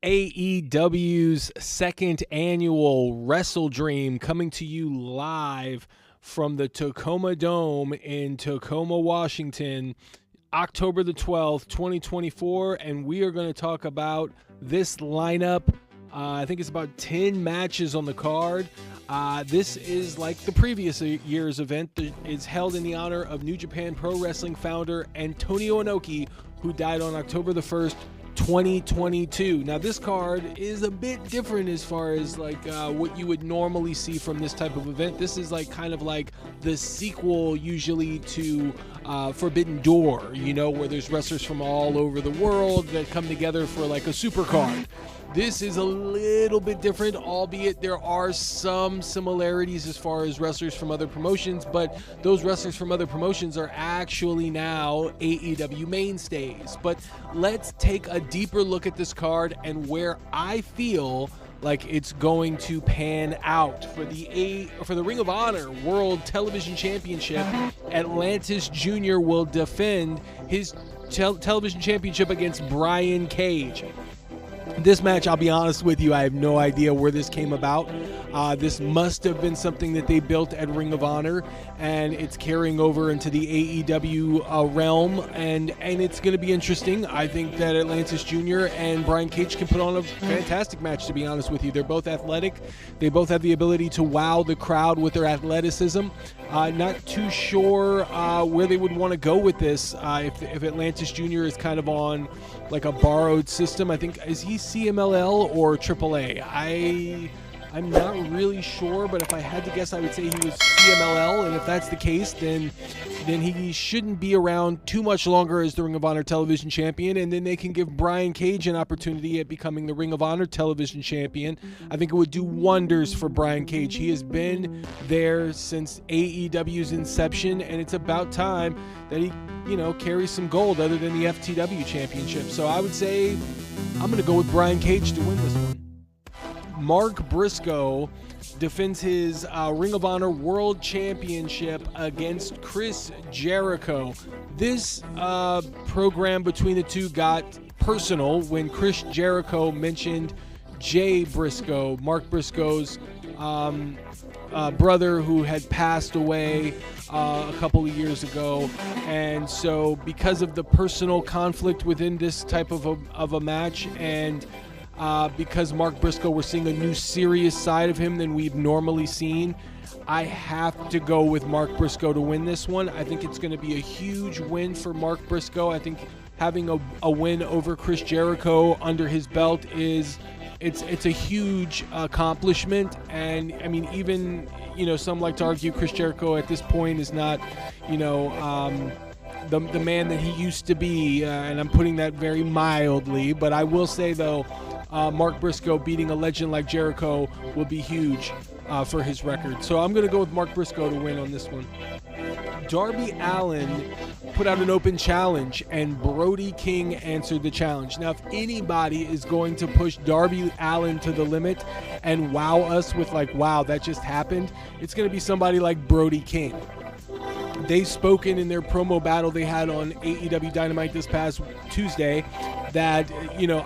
AEW's second annual WrestleDream coming to you live from the Tacoma Dome in Tacoma, Washington, October the 12th, 2024, and we are going to talk about this lineup. I think it's about 10 matches on the card. This is like the previous year's event that is held in the honor of New Japan Pro Wrestling founder Antonio Inoki, who died on October the 1st, 2022. Now this card is a bit different as far as like what you would normally see from this type of event. This is like kind of like the sequel usually to Forbidden Door, you know, where there's wrestlers from all over the world that come together for like a super card. This is a little bit different, albeit there are some similarities as far as wrestlers from other promotions, but those wrestlers from other promotions are actually now AEW mainstays. But let's take a deeper look at this card and where I feel like it's going to pan out. For the Ring of Honor World Television Championship, Atlantis Jr. will defend his television championship against Brian Cage. This match, I'll be honest with you, I have no idea where this came about. This must have been something that they built at Ring of Honor, and it's carrying over into the AEW realm, and it's going to be interesting. I think that Atlantis Jr. and Brian Cage can put on a fantastic match, to be honest with you. They're both athletic. They both have the ability to wow the crowd with their athleticism. Not too sure where they would want to go with this. If Atlantis Jr. is kind of on like a borrowed system, I think, is he CMLL or AAA? I'm not really sure, but if I had to guess, I would say he was CMLL, and if that's the case, then he shouldn't be around too much longer as the Ring of Honor Television Champion, and then they can give Brian Cage an opportunity at becoming the Ring of Honor Television Champion. I think it would do wonders for Brian Cage. He has been there since AEW's inception, and it's about time that he, carries some gold other than the FTW Championship. So I would say I'm going to go with Brian Cage to win this one. Mark Briscoe defends his Ring of Honor World Championship against Chris Jericho. This program between the two got personal when Chris Jericho mentioned Jay Briscoe, Mark Briscoe's brother, who had passed away a couple of years ago. And so because of the personal conflict within this type of a match, and because Mark Briscoe, we're seeing a new serious side of him than we've normally seen, I have to go with Mark Briscoe to win this one. I think it's going to be a huge win for Mark Briscoe. I think having a win over Chris Jericho under his belt it's a huge accomplishment. And I mean, even some like to argue Chris Jericho at this point is not the man that he used to be, and I'm putting that very mildly, but I will say though, Mark Briscoe beating a legend like Jericho will be huge for his record. So I'm going to go with Mark Briscoe to win on this one. Darby Allin put out an open challenge, and Brody King answered the challenge. Now, if anybody is going to push Darby Allin to the limit and wow us with like, wow, that just happened, it's going to be somebody like Brody King. They've spoken in their promo battle they had on AEW Dynamite this past Tuesday that,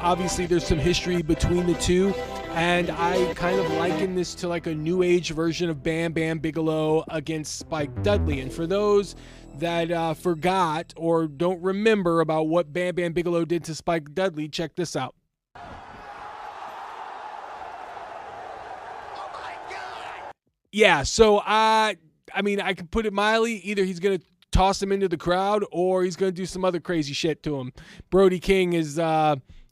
obviously there's some history between the two, and I kind of liken this to like a new age version of Bam Bam Bigelow against Spike Dudley. And for those that forgot or don't remember about what Bam Bam Bigelow did to Spike Dudley, check this out. Oh my God! Yeah, so I mean, I can put it mildly. Either he's going to toss him into the crowd or he's going to do some other crazy shit to him. Brody King is,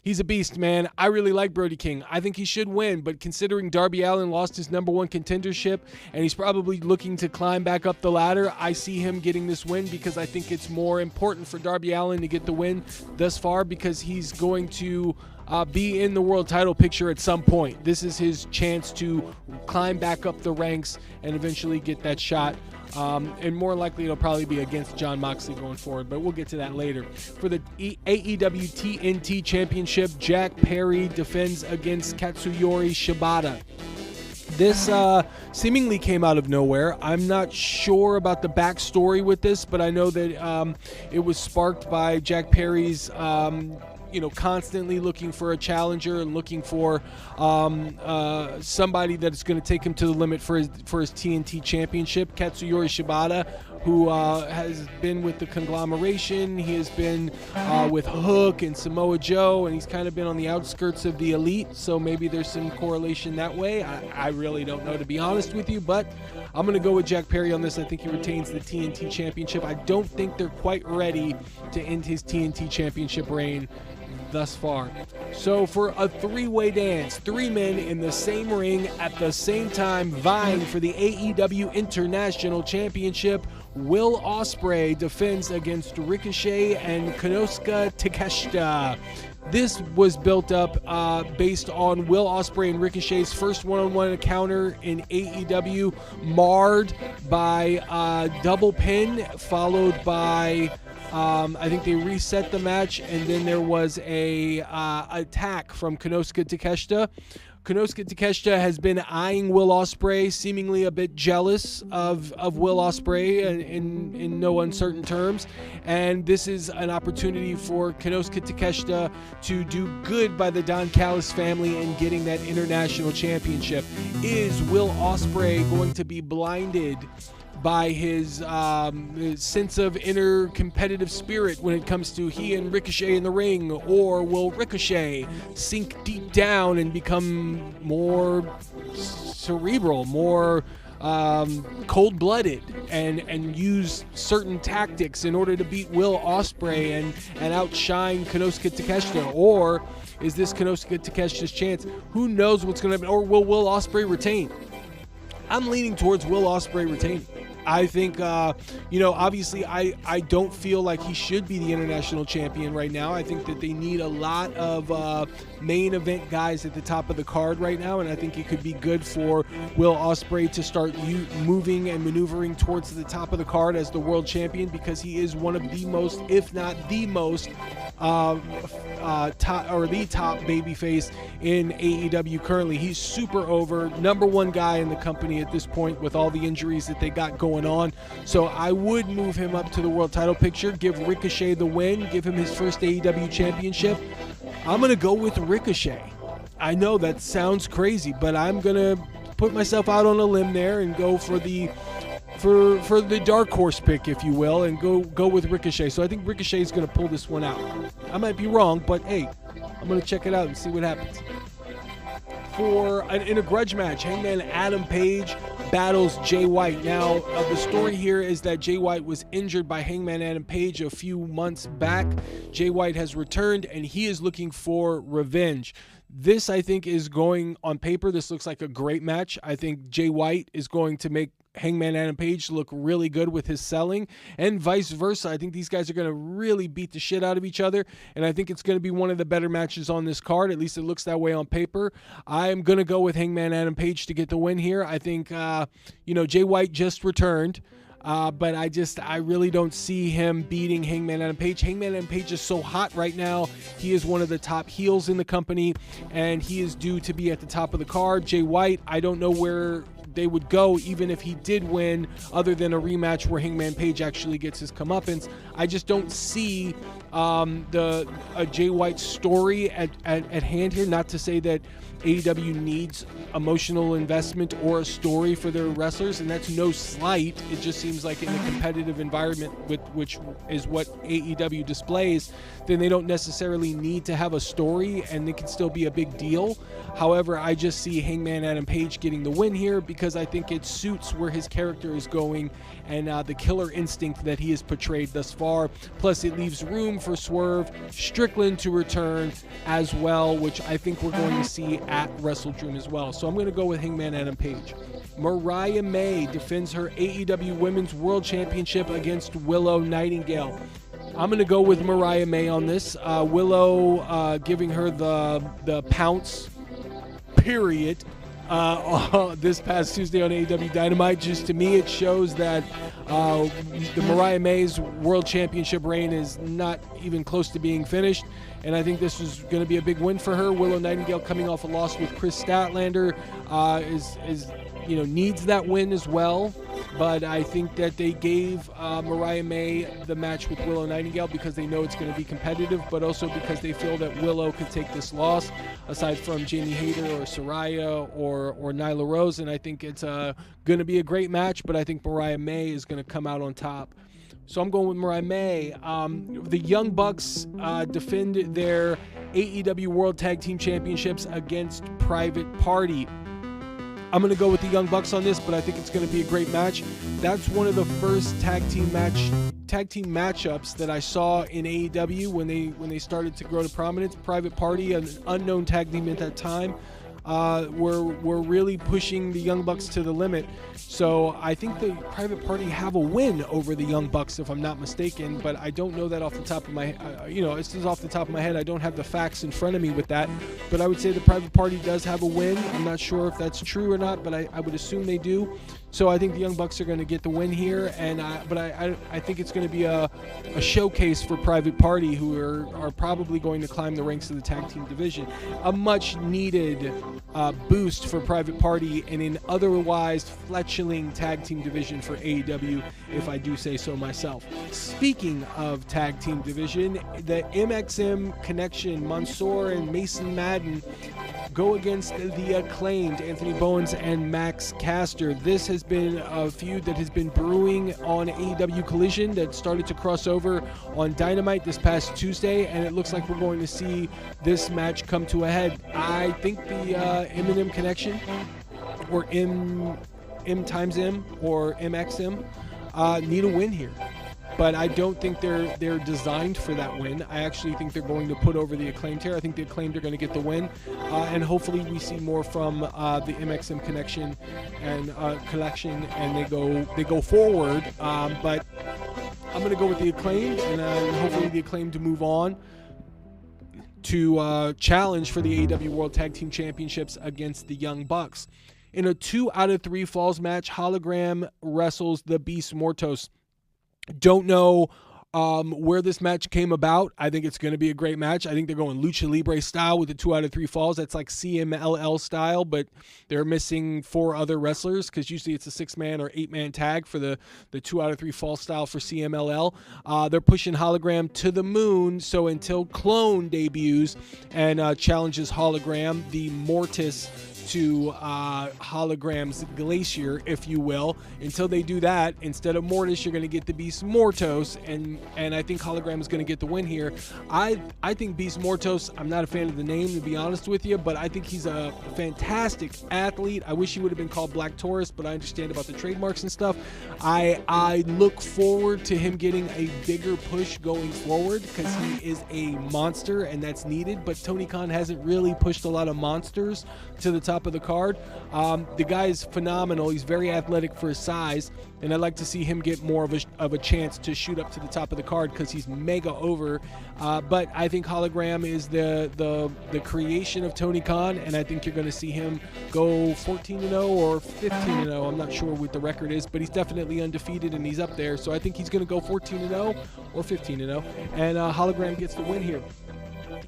he's a beast, man. I really like Brody King. I think he should win, but considering Darby Allin lost his number one contendership and he's probably looking to climb back up the ladder, I see him getting this win because I think it's more important for Darby Allin to get the win thus far because he's going to be in the world title picture at some point. This is his chance to climb back up the ranks and eventually get that shot. And more likely it'll probably be against Jon Moxley going forward, but we'll get to that later. For the AEW TNT Championship, Jack Perry defends against Katsuyori Shibata. This seemingly came out of nowhere. I'm not sure about the backstory with this, but I know that it was sparked by Jack Perry's constantly looking for a challenger and looking for somebody that's going to take him to the limit for his TNT championship. Katsuyori Shibata, who has been with the conglomeration. He has been with Hook and Samoa Joe, and he's kind of been on the outskirts of the elite, so maybe there's some correlation that way. I really don't know, to be honest with you, but I'm going to go with Jack Perry on this. I think he retains the TNT championship. I don't think they're quite ready to end his TNT championship reign thus far. So for a three-way dance, three men in the same ring at the same time vying for the AEW International Championship, Will Ospreay defends against Ricochet and Konosuke Takeshita. This was built up based on Will Ospreay and Ricochet's first one-on-one encounter in AEW, marred by double pin, followed by I think they reset the match, and then there was a attack from Konosuke Takeshita. Konosuke Takeshita has been eyeing Will Ospreay, seemingly a bit jealous of Will Ospreay in no uncertain terms. And this is an opportunity for Konosuke Takeshita to do good by the Don Callis family in getting that international championship. Is Will Ospreay going to be blinded by his sense of inner competitive spirit when it comes to he and Ricochet in the ring, or will Ricochet sink deep down and become more cerebral, more cold-blooded, and use certain tactics in order to beat Will Ospreay and outshine Konosuke Takeshita? Or is this Konosuke Takeshita's chance? Who knows what's going to happen? Or will Will Ospreay retain? I'm leaning towards Will Ospreay retaining. I think, obviously I don't feel like he should be the international champion right now. I think that they need a lot of main event guys at the top of the card right now, and I think it could be good for Will Ospreay to start moving and maneuvering towards the top of the card as the world champion, because he is one of the most, if not the most, top babyface in AEW currently. He's super over, number one guy in the company at this point with all the injuries that they got going on. So I would move him up to the world title picture, give Ricochet the win, give him his first AEW championship. I'm going to go with Ricochet. I know that sounds crazy, but I'm going to put myself out on a limb there and go for the dark horse pick, if you will, and go with Ricochet. So I think Ricochet is going to pull this one out. I might be wrong, but hey, I'm going to check it out and see what happens. In a grudge match, Hangman Adam Page battles Jay White. Now, the story here is that Jay White was injured by Hangman Adam Page a few months back. Jay White has returned, and he is looking for revenge. This, I think, is going on paper. This looks like a great match. I think Jay White is going to make Hangman Adam Page look really good with his selling, and vice versa. I think these guys are going to really beat the shit out of each other, and I think it's going to be one of the better matches on this card. At least it looks that way on paper. I'm going to go with Hangman Adam Page to get the win here. I think, Jay White just returned. But I really don't see him beating Hangman Adam Page. Hangman Adam Page is so hot right now. He is one of the top heels in the company, and he is due to be at the top of the card. Jay White, I don't know where they would go even if he did win, other than a rematch where Hangman Page actually gets his comeuppance. I just don't see a Jay White story at hand here. Not to say that AEW needs emotional investment or a story for their wrestlers, and that's no slight. It just seems like in a competitive environment, which is what AEW displays, then they don't necessarily need to have a story, and it can still be a big deal. However, I just see Hangman Adam Page getting the win here because I think it suits where his character is going and the killer instinct that he has portrayed thus far. Plus, it leaves room for Swerve Strickland to return as well, which I think we're going to see at WrestleDream as well. So I'm going to go with Hangman Adam Page. Mariah May defends her AEW Women's World Championship against Willow Nightingale. I'm going to go with Mariah May on this. Willow giving her the pounce, period, this past Tuesday on AEW Dynamite. Just to me, it shows that the Mariah May's World Championship reign is not even close to being finished, and I think this is going to be a big win for her. Willow Nightingale, coming off a loss with Chris Statlander, needs that win as well. but I think that they gave Mariah May the match with Willow Nightingale because they know it's going to be competitive, but also because they feel that Willow could take this loss, aside from Jamie Hayter or Saraya or Nyla Rose, and I think it's going to be a great match, but I think Mariah May is going to come out on top. So I'm going with Mariah May. The Young Bucks defend their AEW World Tag Team Championships against Private Party. I'm going to go with the Young Bucks on this, but I think it's going to be a great match. That's one of the first tag team matchups that I saw in AEW when they started to grow to prominence. Private Party, an unknown tag team at that time, were really pushing the Young Bucks to the limit. So I think the Private Party have a win over the Young Bucks, if I'm not mistaken, but I don't know that off the top of my it's just off the top of my head. I don't have the facts in front of me with that, but I would say the Private Party does have a win. I'm not sure if that's true or not, but I would assume they do. So I think the Young Bucks are going to get the win here, and I think it's going to be a showcase for Private Party, who are probably going to climb the ranks of the tag team division. A much needed boost for Private Party in an otherwise fledgling tag team division for AEW, if I do say so myself. Speaking of tag team division, the MXM Connection, Mansoor and Mason Madden, go against the Acclaimed, Anthony Bowens and Max Caster. This has been a feud that has been brewing on AEW Collision that started to cross over on Dynamite this past Tuesday, and it looks like we're going to see this match come to a head. I think the M&M Connection, or M times M, or MXM, need a win here. But I don't think they're designed for that win. I actually think they're going to put over the Acclaimed here. I think the Acclaimed are going to get the win, and hopefully we see more from the MXM Connection and collection, and they go forward. But I'm going to go with the Acclaimed, and hopefully the Acclaimed to move on to challenge for the AEW World Tag Team Championships against the Young Bucks. In a 2 out of 3 falls match, Hologram wrestles the Beast Mortos. Don't know where this match came about. I think it's going to be a great match. I think they're going Lucha Libre style with the 2 out of 3 falls. That's like CMLL style, but they're missing 4 other wrestlers because usually it's a 6-man or 8-man tag for the 2 out of 3 fall style for CMLL. They're pushing Hologram to the moon, so until Clone debuts and challenges Hologram, the Mortis, to Hologram's Glacier, if you will. Until they do that, instead of Mortis, you're going to get the Beast Mortos, and I think Hologram is going to get the win here. I think Beast Mortos, I'm not a fan of the name, to be honest with you, but I think he's a fantastic athlete. I wish he would have been called Black Taurus, but I understand about the trademarks and stuff. I look forward to him getting a bigger push going forward because he is a monster, and that's needed, but Tony Khan hasn't really pushed a lot of monsters to the top of the card. The guy is phenomenal. He's very athletic for his size, and I'd like to see him get more of a chance to shoot up to the top of the card because he's mega over. But I think Hologram is the creation of Tony Khan, and I think you're going to see him go 14-0 or 15-0. I'm not sure what the record is, but he's definitely undefeated and he's up there. So I think he's going to go 14-0 or 15-0, and Hologram gets the win here.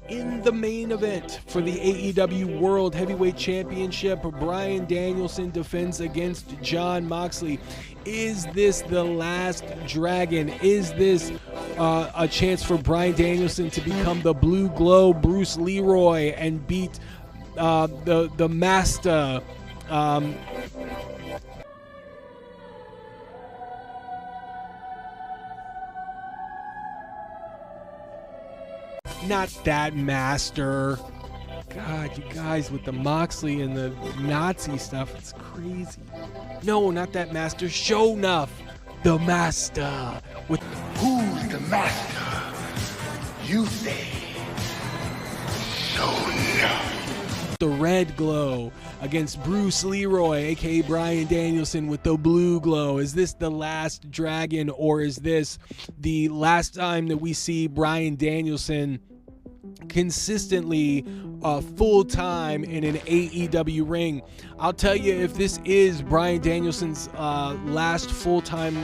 In the main event for the AEW World Heavyweight Championship, Bryan Danielson defends against Jon Moxley. Is this the last dragon? Is this a chance for Bryan Danielson to become the Blue Glow Bruce Leroy and beat the Master? Not that Master. God, you guys with the Moxley and the Nazi stuff, it's crazy. No, not that Master. Show enough. The Master. With who's the Master? You say. Show enough. The red glow against Bruce Leroy, aka Bryan Danielson, with the blue glow. Is this the last dragon, or is this the last time that we see Bryan Danielson consistently full time in an AEW ring. I'll tell you, if this is Bryan Danielson's last full time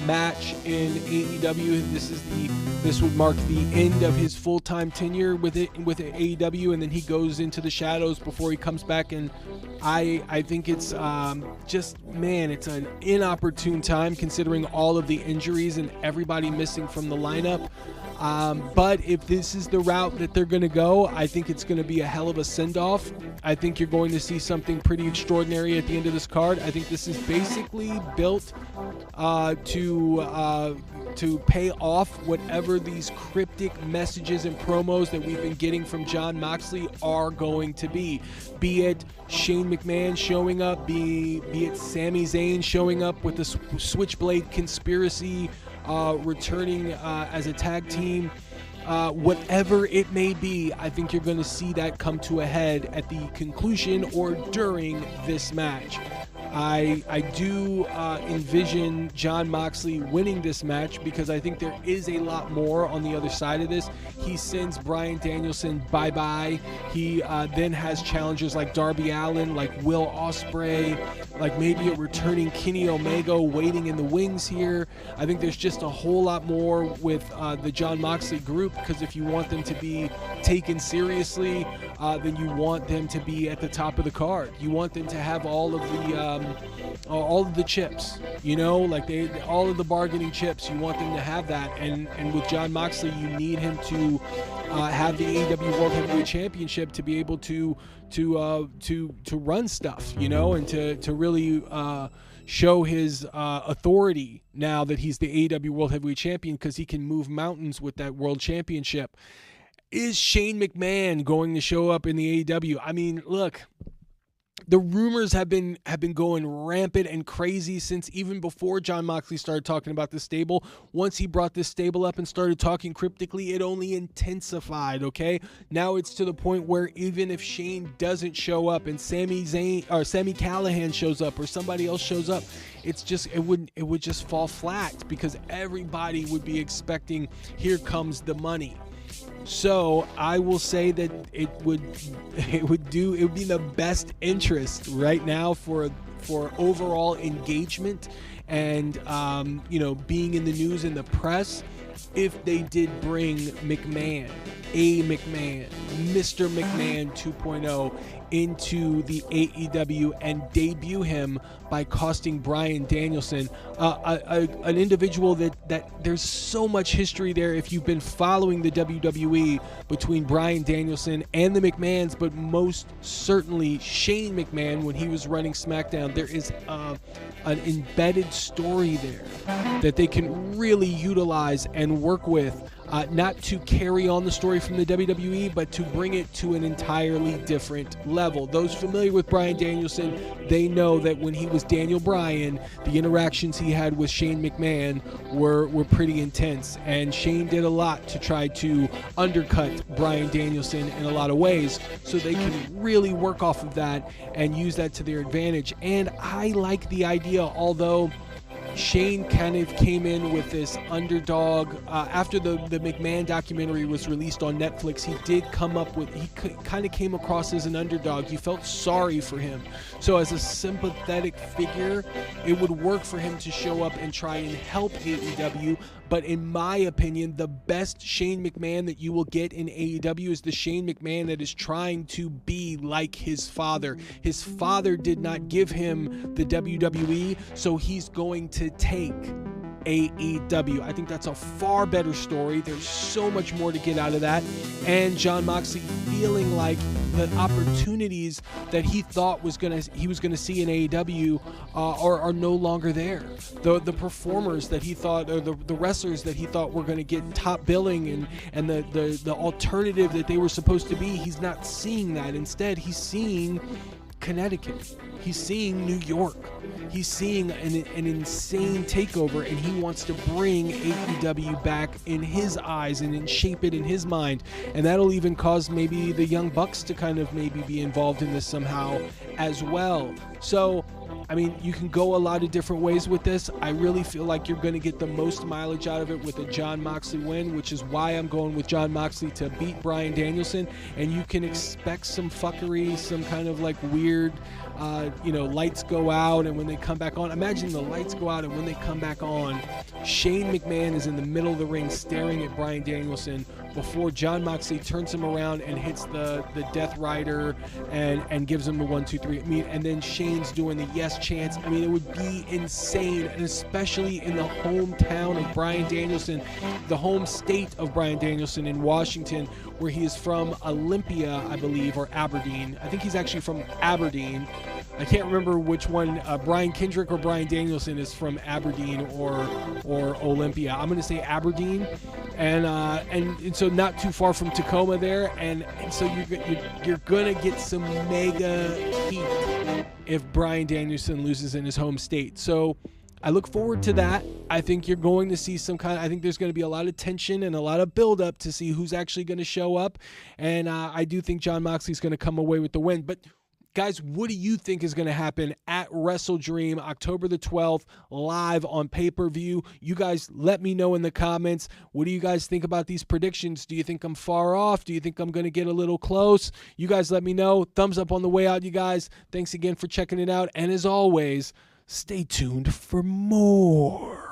match in AEW, this would mark the end of his full time tenure with AEW, and then he goes into the shadows before he comes back. And I think it's it's an inopportune time considering all of the injuries and everybody missing from the lineup. But if this is the route that they're going to go, I think it's going to be a hell of a send-off. I think you're going to see something pretty extraordinary at the end of this card. I think this is basically built to pay off whatever these cryptic messages and promos that we've been getting from Jon Moxley are going to be. Be it Shane McMahon showing up, be it Sami Zayn showing up with the Switchblade Conspiracy, returning as a tag team, whatever it may be. I think you're going to see that come to a head at the conclusion or during this match. I do envision Jon Moxley winning this match because I think there is a lot more on the other side of this. He sends Bryan Danielson bye-bye. He then has challengers like Darby Allin, like Will Ospreay, like maybe a returning Kenny Omega waiting in the wings here. I think there's just a whole lot more with the Jon Moxley group, because if you want them to be taken seriously, then you want them to be at the top of the card. You want them to have all of the chips, like all of the bargaining chips. You want them to have that, and with Jon Moxley, you need him to have the AEW World Heavyweight Championship to be able to run stuff, and to really show his authority now that he's the AEW World Heavyweight Champion, because he can move mountains with that World Championship. Is Shane McMahon going to show up in the AEW? I mean, look, the rumors have been going rampant and crazy since even before Jon Moxley started talking about this stable. Once he brought this stable up and started talking cryptically, it only intensified, okay? Now it's to the point where even if Shane doesn't show up and Sami Callihan shows up or somebody else shows up, it would just fall flat, because everybody would be expecting, here comes the money. So I will say that it would be the best interest right now for overall engagement and being in the news and the press, if they did bring McMahon, Mr. McMahon 2.0 into the AEW and debut him by costing Bryan Danielson, an individual that there's so much history there if you've been following the WWE between Bryan Danielson and the McMahons, but most certainly Shane McMahon when he was running SmackDown. There is an embedded story there that they can really utilize and work with, not to carry on the story from the WWE, but to bring it to an entirely different level. Those familiar with Bryan Danielson, they know that when he was Daniel Bryan, the interactions he had with Shane McMahon were pretty intense, and Shane did a lot to try to undercut Bryan Danielson in a lot of ways, so they can really work off of that and use that to their advantage. And I like the idea, although Shane kind of came in with this underdog. After the McMahon documentary was released on Netflix, he kind of came across as an underdog. You felt sorry for him. So as a sympathetic figure, it would work for him to show up and try and help AEW. But in my opinion, the best Shane McMahon that you will get in AEW is the Shane McMahon that is trying to be like his father. His father did not give him the WWE, so he's going to take AEW. I think that's a far better story. There's so much more to get out of that. And Jon Moxley feeling like the opportunities that he thought he was gonna see in AEW are no longer there. The performers that he thought, or the wrestlers that he thought were gonna get top billing and the alternative that they were supposed to be, he's not seeing that. Instead, he's seeing Connecticut. He's seeing New York. He's seeing an insane takeover, and he wants to bring AEW back in his eyes and shape it in his mind. And that'll even cause maybe the Young Bucks to kind of maybe be involved in this somehow as well. So I mean, you can go a lot of different ways with this. I really feel like you're going to get the most mileage out of it with a Jon Moxley win, which is why I'm going with Jon Moxley to beat Bryan Danielson. And you can expect some fuckery, some kind of like weird, lights go out, and when they come back on, imagine the lights go out and when they come back on, Shane McMahon is in the middle of the ring staring at Bryan Danielson before Jon Moxley turns him around and hits the Death Rider and gives him the 1, 2, 3. I mean, and then Shane's doing the yes chants. I mean, it would be insane, and especially in the hometown of Bryan Danielson, the home state of Bryan Danielson in Washington, where he is from Olympia, I believe, or Aberdeen. I think he's actually from Aberdeen. I can't remember which one, Brian Kendrick or Bryan Danielson is from Aberdeen or Olympia. I'm going to say Aberdeen, and so not too far from Tacoma there, and so you're going to get some mega heat if Bryan Danielson loses in his home state. So I look forward to that. I think you're going to see I think there's going to be a lot of tension and a lot of build-up to see who's actually going to show up, and I do think Jon Moxley's going to come away with the win. But guys, what do you think is going to happen at WrestleDream October the 12th live on pay-per-view? You guys let me know in the comments. What do you guys think about these predictions? Do you think I'm far off? Do you think I'm going to get a little close? You guys let me know. Thumbs up on the way out, you guys. Thanks again for checking it out. And as always, stay tuned for more.